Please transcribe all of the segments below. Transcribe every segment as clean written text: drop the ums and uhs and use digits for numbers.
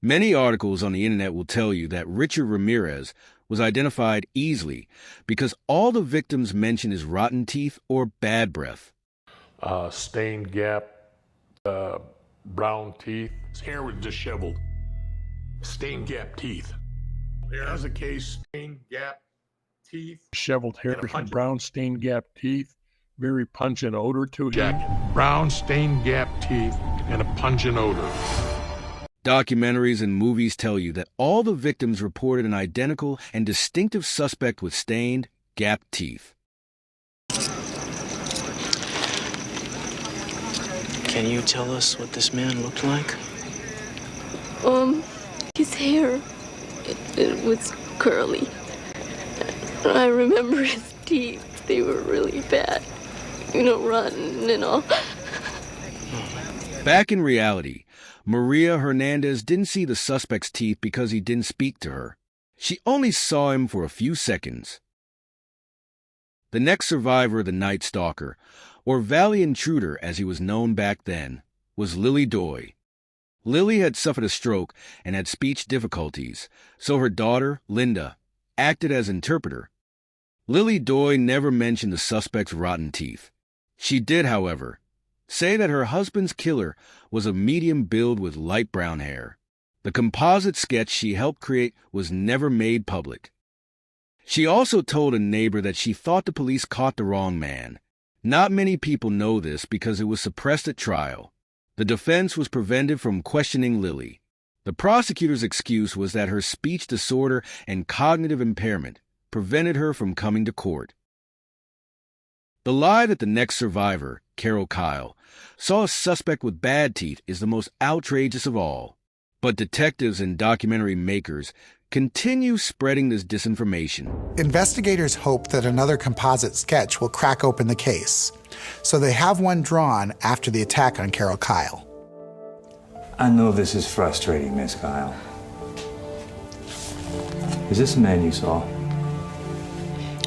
Many articles on the internet will tell you that Richard Ramirez was identified easily because all the victims mention his rotten teeth or bad breath. Stained gap, brown teeth. His hair was disheveled. Stained gap teeth. As a case, stained gap teeth. Disheveled hair, brown stained gap teeth, very pungent odor to him. Brown stained gap teeth and a pungent odor. Documentaries and movies tell you that all the victims reported an identical and distinctive suspect with stained, gapped teeth. Can you tell us what this man looked like? His hair, it was curly. I remember his teeth, they were really bad. Rotten and all. Back in reality, Maria Hernandez didn't see the suspect's teeth because he didn't speak to her. She only saw him for a few seconds. The next survivor of the Night Stalker, or Valley Intruder as he was known back then, was Lily Doy. Lily had suffered a stroke and had speech difficulties, so her daughter, Linda, acted as interpreter. Lily Doy never mentioned the suspect's rotten teeth. She did, however, say that her husband's killer was a medium build with light brown hair. The composite sketch she helped create was never made public. She also told a neighbor that she thought the police caught the wrong man. Not many people know this because it was suppressed at trial. The defense was prevented from questioning Lily. The prosecutor's excuse was that her speech disorder and cognitive impairment prevented her from coming to court. The lie that the next survivor, Carol Kyle, saw a suspect with bad teeth is the most outrageous of all. But detectives and documentary makers continue spreading this disinformation. Investigators hope that another composite sketch will crack open the case, so they have one drawn after the attack on Carol Kyle. I know this is frustrating, Miss Kyle. Is this the man you saw?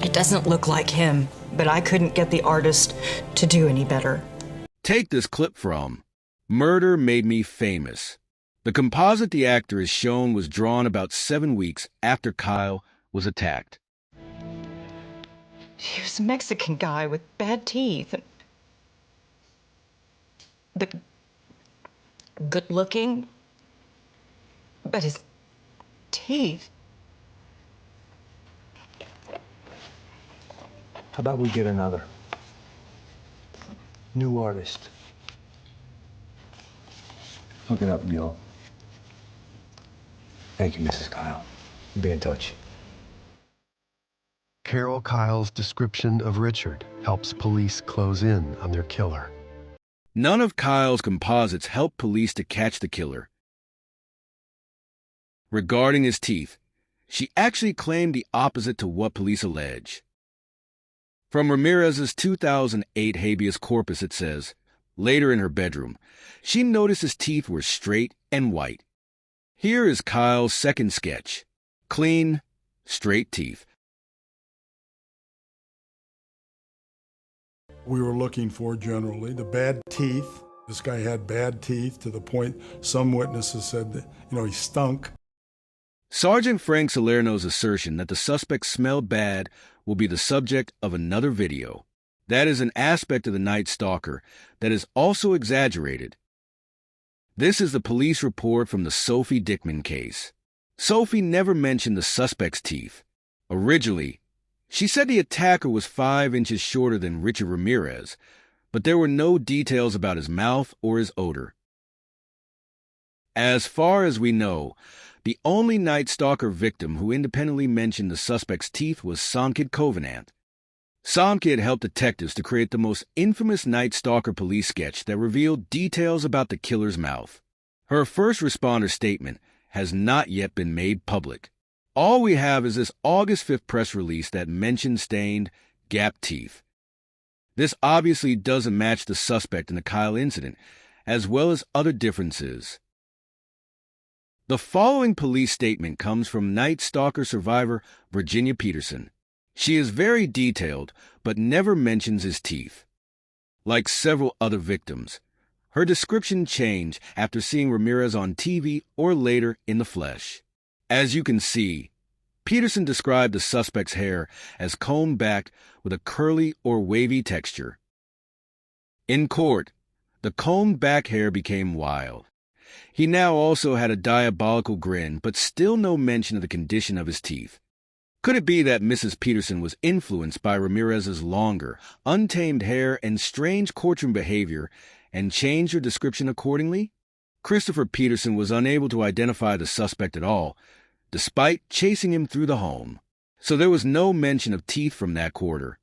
It doesn't look like him, but I couldn't get the artist to do any better. Take this clip from Murder Made Me Famous. The composite the actor is shown was drawn about 7 weeks after Kyle was attacked. He was a Mexican guy with bad teeth. Good looking, but his teeth. How about we get another new artist? Look it up, Gil. Thank you, Mrs. Kyle. Be in touch. Carol Kyle's description of Richard helps police close in on their killer. None of Kyle's composites helped police to catch the killer. Regarding his teeth, she actually claimed the opposite to what police allege. From Ramirez's 2008 habeas corpus, it says, later in her bedroom, she noticed his teeth were straight and white. Here is Kyle's second sketch. Clean, straight teeth. We were looking for generally the bad teeth. This guy had bad teeth to the point some witnesses said that, he stunk. Sergeant Frank Salerno's assertion that the suspect smelled bad will be the subject of another video. That is an aspect of the Night Stalker that is also exaggerated. This is the police report from the Sophie Dickman case. Sophie never mentioned the suspect's teeth. Originally, she said the attacker was 5 inches shorter than Richard Ramirez, but there were no details about his mouth or his odor. As far as we know, the only Night Stalker victim who independently mentioned the suspect's teeth was Sakina Khovananth. Sakina helped detectives to create the most infamous Night Stalker police sketch that revealed details about the killer's mouth. Her first responder statement has not yet been made public. All we have is this August 5th press release that mentioned stained, gapped teeth. This obviously doesn't match the suspect in the Kyle incident, as well as other differences. The following police statement comes from Night Stalker survivor Virginia Peterson. She is very detailed, but never mentions his teeth. Like several other victims, Her description changed after seeing Ramirez on TV or later in the flesh. As you can see, Peterson described the suspect's hair as combed back with a curly or wavy texture. In court, the combed back hair became wild. He now also had a diabolical grin, but still no mention of the condition of his teeth. Could it be that Mrs. Peterson was influenced by Ramirez's longer, untamed hair and strange courtroom behavior and changed her description accordingly? Christopher Peterson was unable to identify the suspect at all, despite chasing him through the home, so there was no mention of teeth from that quarter.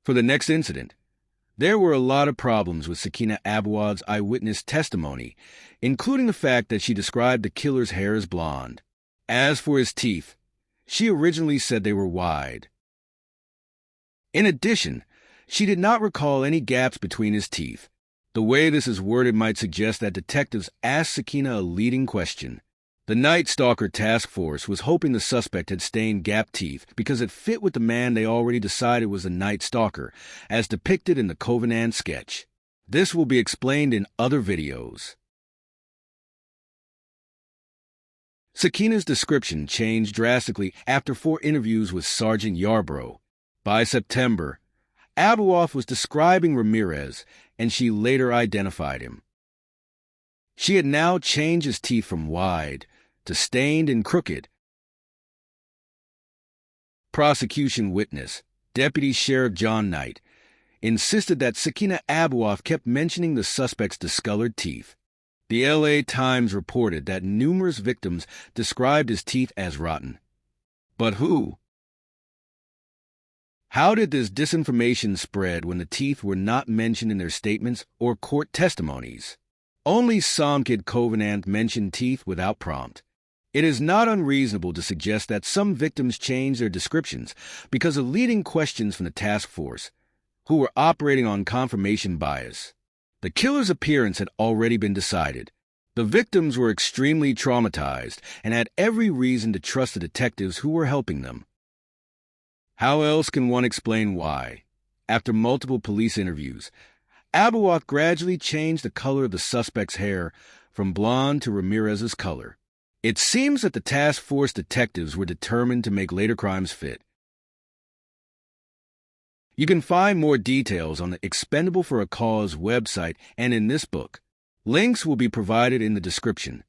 For the next incident, there were a lot of problems with Sakina Abua's eyewitness testimony, including the fact that she described the killer's hair as blonde. As for his teeth, she originally said they were wide. In addition, she did not recall any gaps between his teeth. The way this is worded might suggest that detectives asked Sakina a leading question. The Night Stalker task force was hoping the suspect had stained gap teeth because it fit with the man they already decided was the Night Stalker, as depicted in the Khovananth sketch. This will be explained in other videos. Sakina's description changed drastically after 4 interviews with Sergeant Yarbrough. By September, Abua was describing Ramirez, and she later identified him. She had now changed his teeth from wide to stained and crooked. Prosecution witness, Deputy Sheriff John Knight, insisted that Sakina Abua kept mentioning the suspect's discolored teeth. The LA Times reported that numerous victims described his teeth as rotten. But who? How did this disinformation spread when the teeth were not mentioned in their statements or court testimonies? Only Somkid Khovananth mentioned teeth without prompt. It is not unreasonable to suggest that some victims changed their descriptions because of leading questions from the task force, who were operating on confirmation bias. The killer's appearance had already been decided. The victims were extremely traumatized and had every reason to trust the detectives who were helping them. How else can one explain why, after multiple police interviews, Abua gradually changed the color of the suspect's hair from blonde to Ramirez's color? It seems that the task force detectives were determined to make later crimes fit. You can find more details on the Expendable for a Cause website and in this book. Links will be provided in the description.